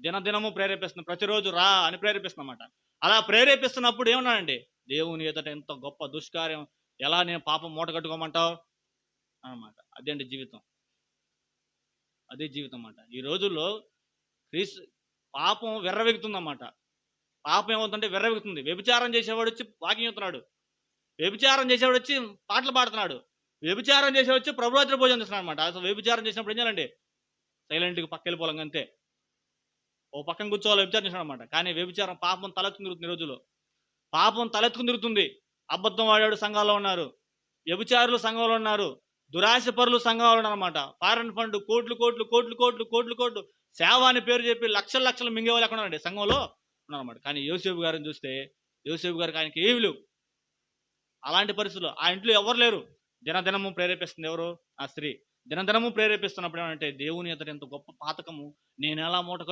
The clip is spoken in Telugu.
దినదినము ప్రేరేపిస్తుంది. ప్రతిరోజు రా అని ప్రేరేపిస్తుందన్నమాట. అలా ప్రేరేపిస్తున్నప్పుడు ఏమన్నానండి, దేవుని ఎదుట ఎంత గొప్ప దుష్కార్యం, ఎలా నేను పాపం మూట కట్టుకోమంటావు అనమాట. అదండి జీవితం. అదే జీవితం మాట. ఈ రోజుల్లో క్రీస్ పాపం విర్రవీగుతుందన్నమాట. పాపం ఏమవుతుందంటే విర్రవీగుతుంది. వ్యభిచారం చేసేవాడొచ్చి వాకింగ్ చెప్తున్నాడు. వ్యభిచారం చేసేవాడొచ్చి పాటలు పాడుతున్నాడు. వ్యభిచారం చేసేవాడొచ్చి ప్రభురాత్రి భోజనం చేస్తున్నాడన్నమాట. అసలు వ్యభిచారం చేసినప్పుడు ఏం చేయాలండి? సైలెంట్‌గా పక్కెళ్ళిపోవాలి అంతే. ఓ పక్కన కూర్చోవాలి వ్యభిచారం చేసినాడనమాట. కానీ వ్యభిచారం పాపం తలెత్తుకుని తిరుగుతుంది ఈ రోజుల్లో. పాపం తలెత్తుకుని తిరుగుతుంది. అబద్ధం ఆడాడు సంఘాల్లో ఉన్నారు. వ్యభిచారులు సంఘంలో ఉన్నారు. దురాశపరులు సంఘంలో ఉన్నారన్నమాట. ఫారెన్ ఫండ్ కోట్లు, కోట్లు, కోట్లు, కోట్లు, కోట్లు, కోట్లు సేవ అని పేరు చెప్పి లక్షలు, లక్షలు మింగేవాళ్ళు ఎక్కడ ఉన్నారండి సంఘంలో ఉన్నారన్నమాట. కానీ యోసేపు గారిని చూస్తే యోసేపు గారికి ఆయనకి ఏమి లేవు. అలాంటి పరిస్థితుల్లో ఆ ఇంట్లో ఎవరు లేరు. దినదినము ప్రేరేపిస్తుంది ఎవరు? ఆ స్త్రీ. దినదినము ప్రేరేపిస్తున్నప్పుడు ఏమంటే దేవుని ఎదుట ఎంత గొప్ప పాతకము నేనెలా మూట